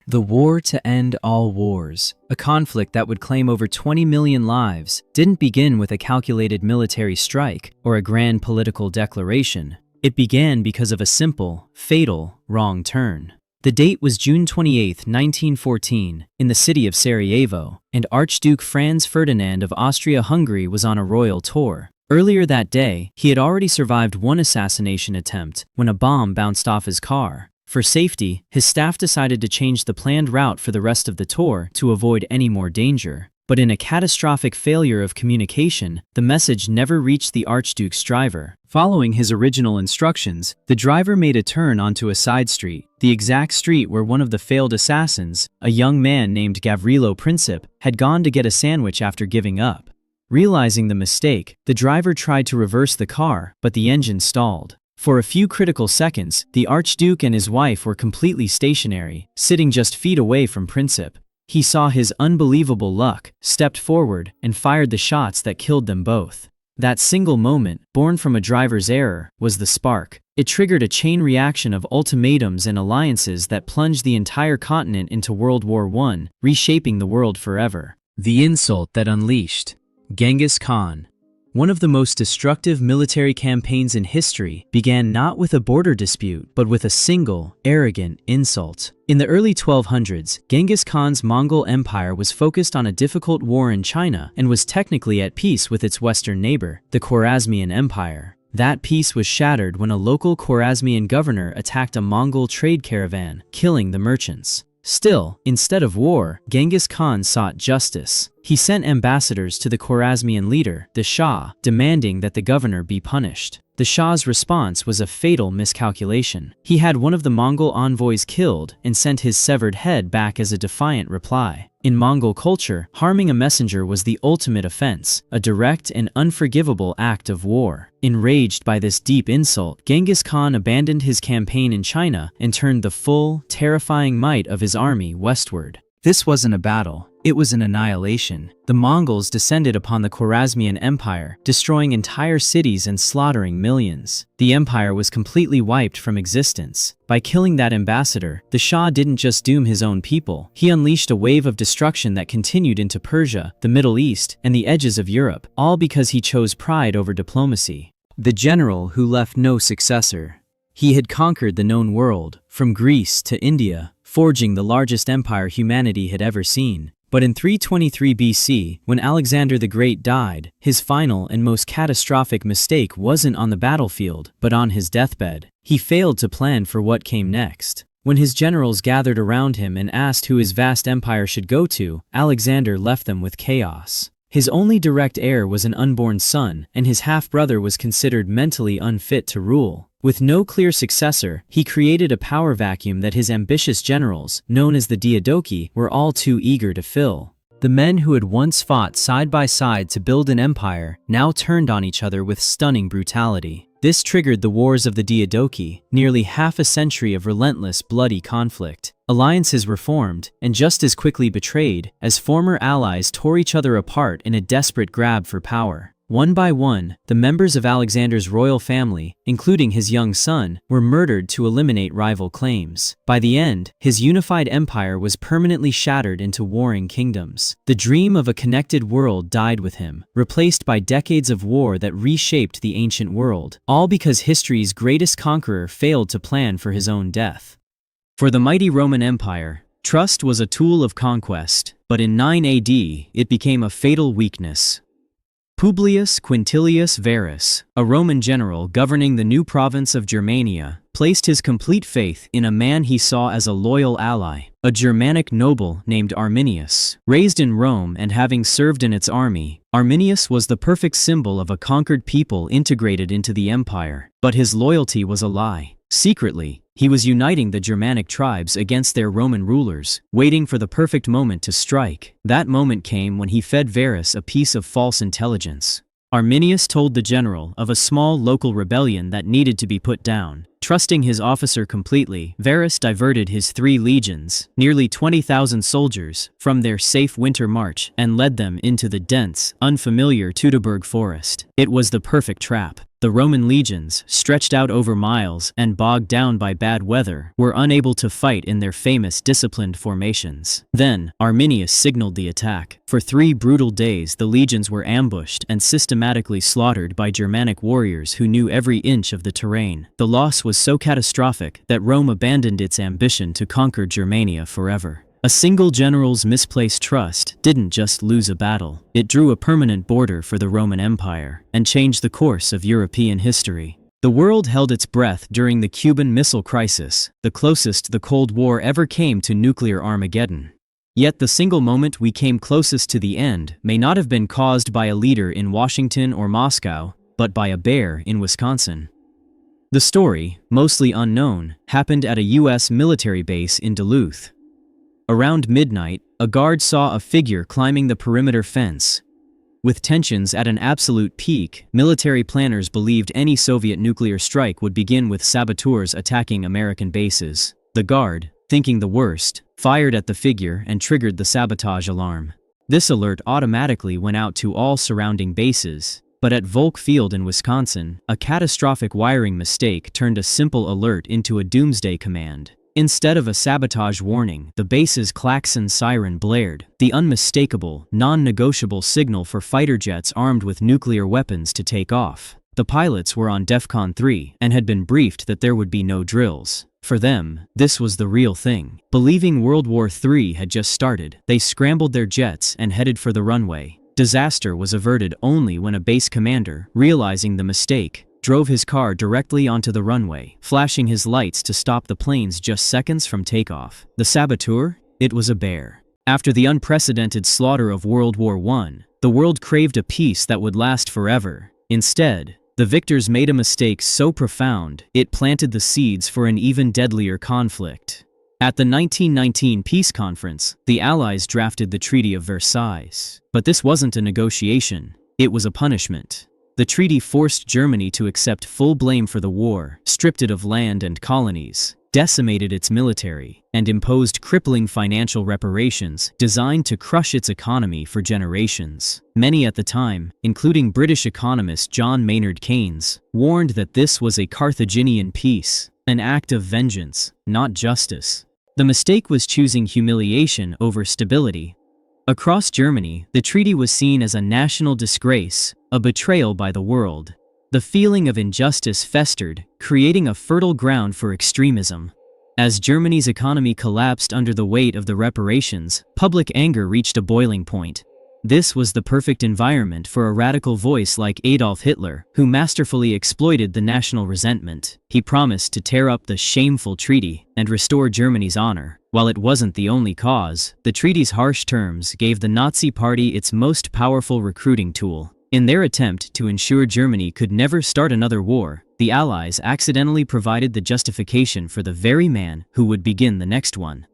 The war to end all wars, a conflict that would claim over 20 million lives, didn't begin with a calculated military strike or a grand political declaration. It began because of a simple, fatal, wrong turn. The date was June 28, 1914, in the city of Sarajevo, and Archduke Franz Ferdinand of Austria-Hungary was on a royal tour. Earlier that day, he had already survived one assassination attempt when a bomb bounced off his car. For safety, his staff decided to change the planned route for the rest of the tour to avoid any more danger. But in a catastrophic failure of communication, the message never reached the Archduke's driver. Following his original instructions, the driver made a turn onto a side street, the exact street where one of the failed assassins, a young man named Gavrilo Princip, had gone to get a sandwich after giving up. Realizing the mistake, the driver tried to reverse the car, but the engine stalled. For a few critical seconds, the Archduke and his wife were completely stationary, sitting just feet away from Princip. He saw his unbelievable luck, stepped forward, and fired the shots that killed them both. That single moment, born from a driver's error, was the spark. It triggered a chain reaction of ultimatums and alliances that plunged the entire continent into World War I, reshaping the world forever. The insult that unleashed Genghis Khan. One of the most destructive military campaigns in history began not with a border dispute, but with a single, arrogant insult. In the early 1200s, Genghis Khan's Mongol Empire was focused on a difficult war in China and was technically at peace with its western neighbor, the Khwarezmian Empire. That peace was shattered when a local Khwarezmian governor attacked a Mongol trade caravan, killing the merchants. Still, instead of war, Genghis Khan sought justice. He sent ambassadors to the Khwarezmian leader, the Shah, demanding that the governor be punished. The Shah's response was a fatal miscalculation. He had one of the Mongol envoys killed and sent his severed head back as a defiant reply. In Mongol culture, harming a messenger was the ultimate offense, a direct and unforgivable act of war. Enraged by this deep insult, Genghis Khan abandoned his campaign in China and turned the full, terrifying might of his army westward. This wasn't a battle, it was an annihilation. The Mongols descended upon the Khwarezmian Empire, destroying entire cities and slaughtering millions. The empire was completely wiped from existence. By killing that ambassador, the Shah didn't just doom his own people, he unleashed a wave of destruction that continued into Persia, the Middle East, and the edges of Europe, all because he chose pride over diplomacy. The general who left no successor. He had conquered the known world, from Greece to India, forging the largest empire humanity had ever seen. But in 323 BC, when Alexander the Great died, his final and most catastrophic mistake wasn't on the battlefield, but on his deathbed. He failed to plan for what came next. When his generals gathered around him and asked who his vast empire should go to, Alexander left them with chaos. His only direct heir was an unborn son, and his half-brother was considered mentally unfit to rule. With no clear successor, he created a power vacuum that his ambitious generals, known as the Diadochi, were all too eager to fill. The men who had once fought side by side to build an empire now turned on each other with stunning brutality. This triggered the Wars of the Diadochi, nearly half a century of relentless, bloody conflict. Alliances were formed, and just as quickly betrayed, as former allies tore each other apart in a desperate grab for power. One by one, the members of Alexander's royal family, including his young son, were murdered to eliminate rival claims. By the end, his unified empire was permanently shattered into warring kingdoms. The dream of a connected world died with him, replaced by decades of war that reshaped the ancient world, all because history's greatest conqueror failed to plan for his own death. For the mighty Roman Empire, trust was a tool of conquest, but in 9 AD, it became a fatal weakness. Publius Quintilius Varus, a Roman general governing the new province of Germania, placed his complete faith in a man he saw as a loyal ally, a Germanic noble named Arminius. Raised in Rome and having served in its army, Arminius was the perfect symbol of a conquered people integrated into the empire. But his loyalty was a lie. Secretly, he was uniting the Germanic tribes against their Roman rulers, waiting for the perfect moment to strike. That moment came when he fed Varus a piece of false intelligence. Arminius told the general of a small local rebellion that needed to be put down. Trusting his officer completely, Varus diverted his 3 legions, nearly 20,000 soldiers, from their safe winter march and led them into the dense, unfamiliar Teutoburg forest. It was the perfect trap. The Roman legions, stretched out over miles and bogged down by bad weather, were unable to fight in their famous disciplined formations. Then, Arminius signaled the attack. For 3 brutal days, the legions were ambushed and systematically slaughtered by Germanic warriors who knew every inch of the terrain. The loss was so catastrophic that Rome abandoned its ambition to conquer Germania forever. A single general's misplaced trust didn't just lose a battle, it drew a permanent border for the Roman Empire and changed the course of European history. The world held its breath during the Cuban Missile Crisis, the closest the Cold War ever came to nuclear Armageddon. Yet the single moment we came closest to the end may not have been caused by a leader in Washington or Moscow, but by a bear in Wisconsin. The story, mostly unknown, happened at a U.S. military base in Duluth. Around midnight, a guard saw a figure climbing the perimeter fence. With tensions at an absolute peak, military planners believed any Soviet nuclear strike would begin with saboteurs attacking American bases. The guard, thinking the worst, fired at the figure and triggered the sabotage alarm. This alert automatically went out to all surrounding bases, but at Volk Field in Wisconsin, a catastrophic wiring mistake turned a simple alert into a doomsday command. Instead of a sabotage warning, the base's klaxon siren blared, the unmistakable, non-negotiable signal for fighter jets armed with nuclear weapons to take off. The pilots were on DEFCON 3 and had been briefed that there would be no drills. For them, this was the real thing. Believing World War III had just started, they scrambled their jets and headed for the runway. Disaster was averted only when a base commander, realizing the mistake, drove his car directly onto the runway, flashing his lights to stop the planes just seconds from takeoff. The saboteur? It was a bear. After the unprecedented slaughter of World War I, the world craved a peace that would last forever. Instead, the victors made a mistake so profound, it planted the seeds for an even deadlier conflict. At the 1919 peace conference, the Allies drafted the Treaty of Versailles. But this wasn't a negotiation, it was a punishment. The treaty forced Germany to accept full blame for the war, stripped it of land and colonies, decimated its military, and imposed crippling financial reparations designed to crush its economy for generations. Many at the time, including British economist John Maynard Keynes, warned that this was a Carthaginian peace, an act of vengeance, not justice. The mistake was choosing humiliation over stability. Across Germany, the treaty was seen as a national disgrace, a betrayal by the world. The feeling of injustice festered, creating a fertile ground for extremism. As Germany's economy collapsed under the weight of the reparations, public anger reached a boiling point. This was the perfect environment for a radical voice like Adolf Hitler, who masterfully exploited the national resentment. He promised to tear up the shameful treaty and restore Germany's honor. While it wasn't the only cause, the treaty's harsh terms gave the Nazi Party its most powerful recruiting tool. In their attempt to ensure Germany could never start another war, the Allies accidentally provided the justification for the very man who would begin the next one.